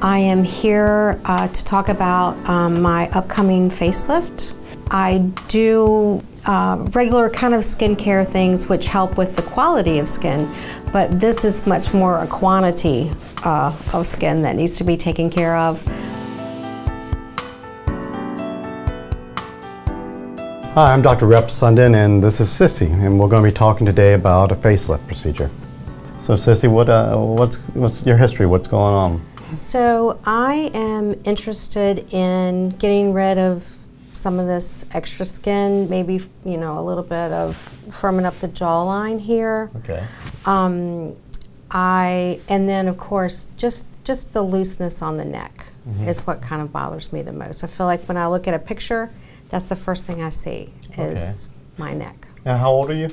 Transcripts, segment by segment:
I am here to talk about my upcoming facelift. I do regular kind of skincare things which help with the quality of skin, but this is much more a quantity of skin that needs to be taken care of. Hi, I'm Dr. Sundin, and this is Sissy, and we're going to be talking today about a facelift procedure. So Sissy, what's your history? What's going on? So I am interested in getting rid of some of this extra skin, maybe a little bit of firming up the jawline here. Okay. And then of course just the looseness on the neck is what kind of bothers me the most. I feel like when I look at a picture, that's the first thing I see is my neck. Now, how old are you?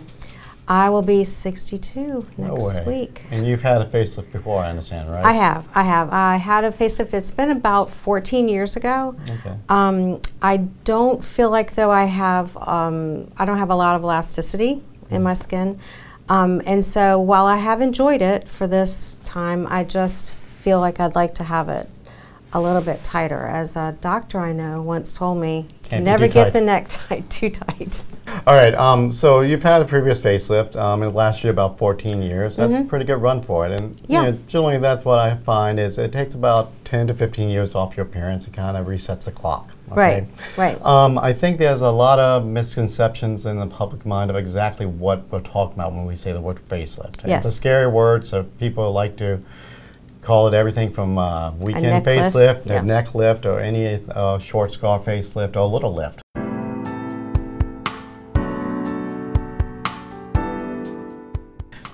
I will be 62 next week. And you've had a facelift before, I understand, right? I have. I had a facelift. It's been about 14 years ago. Okay. I don't feel like though I don't have a lot of elasticity in my skin. And so while I have enjoyed it for this time, I just feel like I'd like to have it a little bit tighter. As a doctor I know once told me, never get the neck too tight. All right, so you've had a previous facelift. It lasted you about 14 years. That's a pretty good run for it. And generally that's what I find is it takes about 10 to 15 years off your appearance. It kind of resets the clock. Okay? Right. I think there's a lot of misconceptions in the public mind of exactly what we're talking about when we say the word facelift. Yes. It's a scary word, so people like to call it everything from weekend facelift, a neck lift, or any short scar facelift, or a little lift.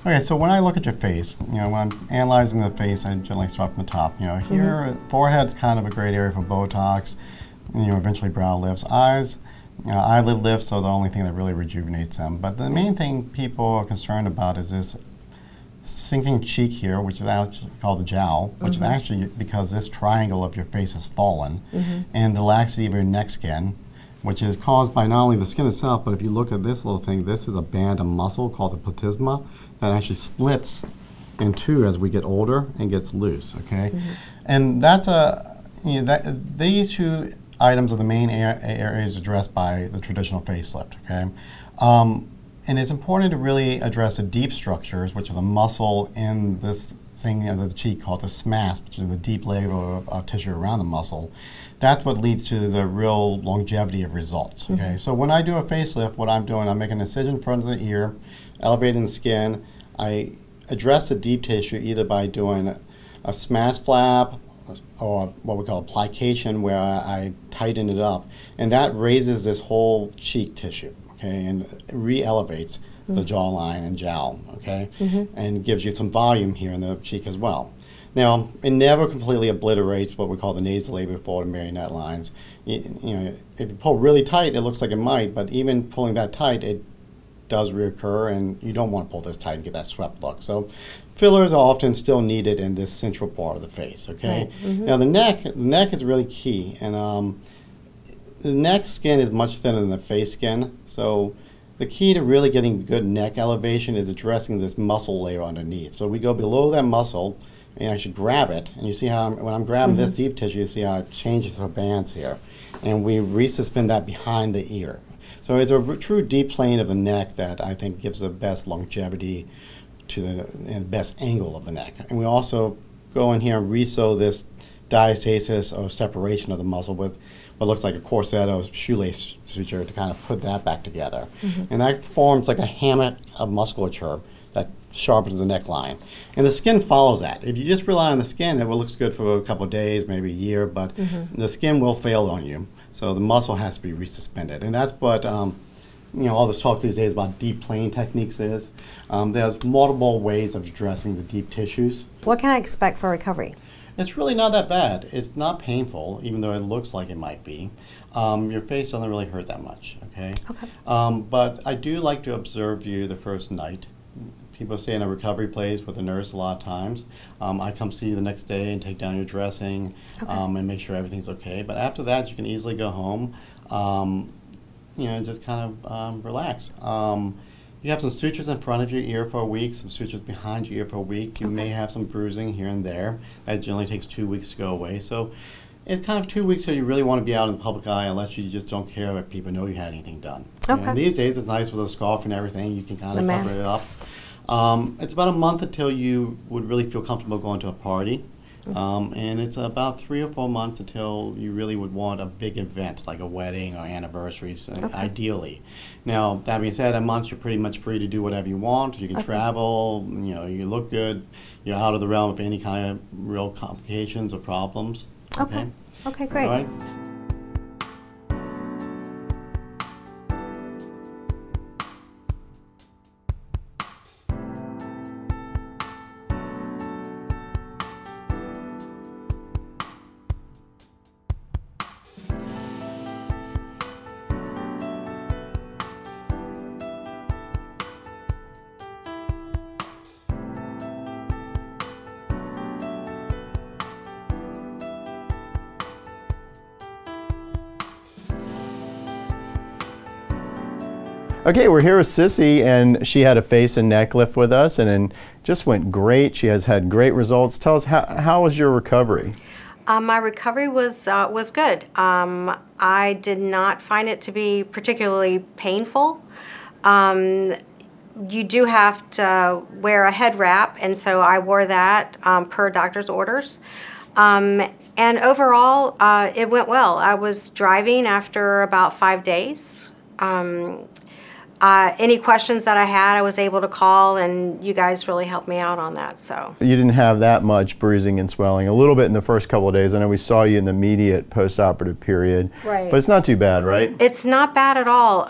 Okay, so when I look at your face, when I'm analyzing the face, I generally start from the top. Here, forehead's kind of a great area for Botox. Eventually brow lifts. Eyes, eyelid lifts are the only thing that really rejuvenates them. But the main thing people are concerned about is this sinking cheek here, which is actually called the jowl, which is actually because this triangle of your face has fallen, and the laxity of your neck skin, which is caused by not only the skin itself, but if you look at this little thing, this is a band of muscle called the platysma that actually splits in two as we get older and gets loose. Okay, and that's these two items are the main areas addressed by the traditional facelift. Okay. And it's important to really address the deep structures, which are the muscle in this thing of the cheek called the SMAS, which is the deep layer of tissue around the muscle. That's what leads to the real longevity of results. Okay, so when I do a facelift, what I'm doing, I'm making an incision in front of the ear, elevating the skin. I address the deep tissue either by doing a SMAS flap or what we call a plication, where I tighten it up, and that raises this whole cheek tissue. Okay, and re-elevates the jawline and jowl, okay, and gives you some volume here in the cheek as well. Now, it never completely obliterates what we call the nasolabial fold and marionette lines. If you pull really tight, it looks like it might, but even pulling that tight, it does reoccur, and you don't want to pull this tight and get that swept look. So, fillers are often still needed in this central part of the face, okay? Now, the neck is really key, and the neck skin is much thinner than the face skin, so the key to really getting good neck elevation is addressing this muscle layer underneath. So we go below that muscle, and I should grab it, and you see how when I'm grabbing this deep tissue, you see how it changes the bands here, and we resuspend that behind the ear. So it's a true deep plane of the neck that I think gives the best longevity to the best angle of the neck. And we also go in here and resew this diastasis or separation of the muscle with what looks like a corset or shoelace suture to kind of put that back together. And that forms like a hammock of musculature that sharpens the neckline. And the skin follows that. If you just rely on the skin, it looks good for a couple of days, maybe a year, but the skin will fail on you. So the muscle has to be resuspended. And that's what all this talk these days about deep plane techniques is. There's multiple ways of addressing the deep tissues. What can I expect for recovery? It's really not that bad. It's not painful, even though it looks like it might be. Your face doesn't really hurt that much, okay? But I do like to observe you the first night. People stay in a recovery place with a nurse a lot of times. I come see you the next day and take down your dressing and make sure everything's okay. But after that, you can easily go home, just kind of relax. You have some sutures in front of your ear for a week, some sutures behind your ear for a week. You may have some bruising here and there. That generally takes 2 weeks to go away. So it's kind of 2 weeks till you really want to be out in the public eye, unless you just don't care if people know you had anything done. Okay. And these days it's nice with a scarf and everything. You can kind of cover it up. It's about a month until you would really feel comfortable going to a party. And it's about 3 or 4 months until you really would want a big event like a wedding or anniversaries, ideally. Now, that being said, a month you're pretty much free to do whatever you want. You can travel, you know, you look good, you're out of the realm of any kind of real complications or problems. Okay, okay, great. All right. Okay, we're here with Sissy, and she had a face and neck lift with us, and it just went great. She has had great results. Tell us, how was your recovery? My recovery was good. I did not find it to be particularly painful. You do have to wear a head wrap, and so I wore that per doctor's orders. And overall, it went well. I was driving after about 5 days. Any questions that I had, I was able to call, and you guys really helped me out on that. So you didn't have that much bruising and swelling. A little bit in the first couple of days. I know we saw you in the immediate post-operative period, right? But it's not too bad, right? It's not bad at all.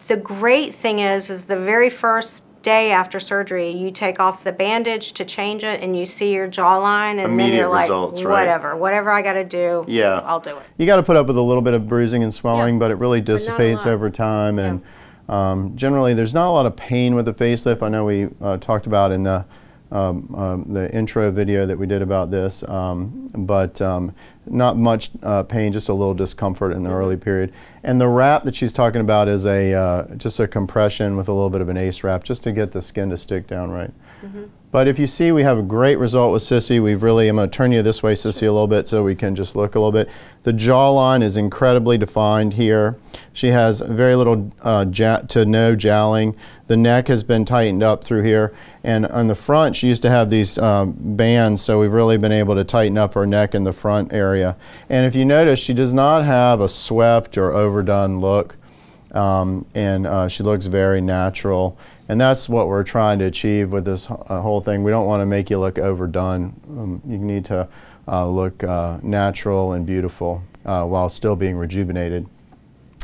The great thing is the very first day after surgery, you take off the bandage to change it, and you see your jawline, and then you're like, whatever I got to do, I'll do it. You got to put up with a little bit of bruising and swelling, but it really dissipates over time, and generally there's not a lot of pain with the facelift. I know we talked about in the intro video that we did about this, but not much pain, just a little discomfort in the early period. And the wrap that she's talking about is just a compression with a little bit of an ace wrap, just to get the skin to stick down right. But if you see, we have a great result with Sissy. We've really, I'm going to turn you this way, Sissy, a little bit so we can just look a little bit. The jawline is incredibly defined here. She has very little to no jowling. The neck has been tightened up through here. And on the front, she used to have these bands, so we've really been able to tighten up her neck in the front area. And if you notice, she does not have a swept or overdone look. She looks very natural. And that's what we're trying to achieve with this whole thing. We don't want to make you look overdone. You need to look natural and beautiful while still being rejuvenated.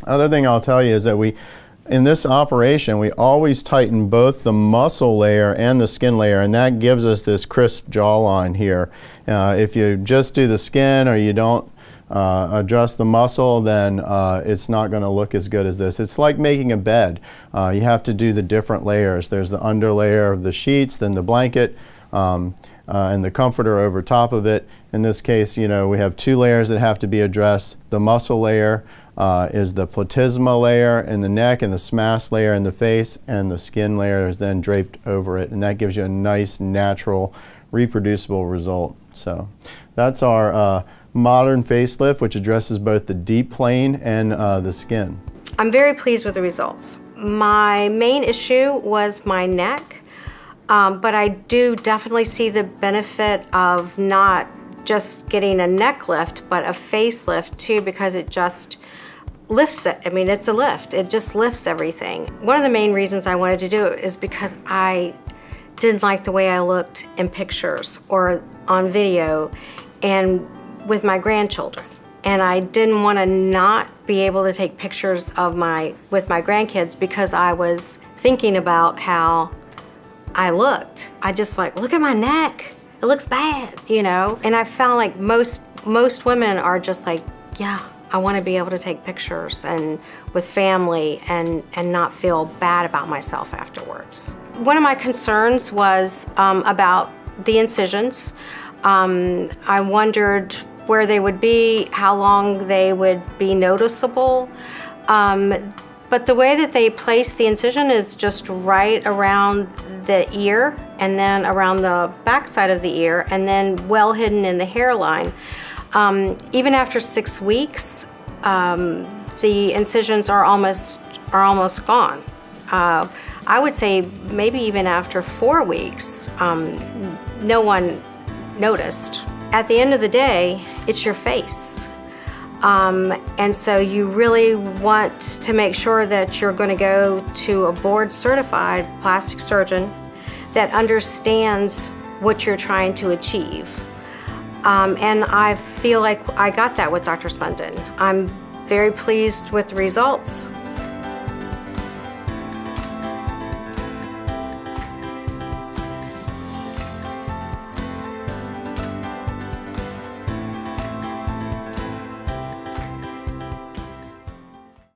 Other thing I'll tell you is that in this operation, we always tighten both the muscle layer and the skin layer, and that gives us this crisp jawline here. If you just do the skin or you don't adjust the muscle, then it's not going to look as good as this. It's like making a bed. You have to do the different layers. There's the under layer of the sheets, then the blanket, and the comforter over top of it. In this case, you know, we have 2 layers that have to be addressed. The muscle layer is the platysma layer in the neck, and the SMAS layer in the face, and the skin layer is then draped over it, and that gives you a nice, natural, reproducible result. So that's our modern facelift, which addresses both the deep plane and the skin. I'm very pleased with the results. My main issue was my neck, but I do definitely see the benefit of not just getting a neck lift, but a facelift too, because it just lifts it. I mean, it's a lift. It just lifts everything. One of the main reasons I wanted to do it is because I didn't like the way I looked in pictures or on video and with my grandchildren. And I didn't want to not be able to take pictures of with my grandkids because I was thinking about how I looked. I just like, look at my neck. It looks bad, you know? And I found like most women are just like, yeah, I want to be able to take pictures and with family and not feel bad about myself afterwards. One of my concerns was about the incisions. I wondered where they would be, how long they would be noticeable. But the way that they place the incision is just right around the ear and then around the back side of the ear and then well hidden in the hairline. Even after 6 weeks, the incisions are almost gone. I would say maybe even after 4 weeks, no one noticed. At the end of the day, it's your face. And so you really want to make sure that you're going to go to a board-certified plastic surgeon that understands what you're trying to achieve. And I feel like I got that with Dr. Sundin. I'm very pleased with the results.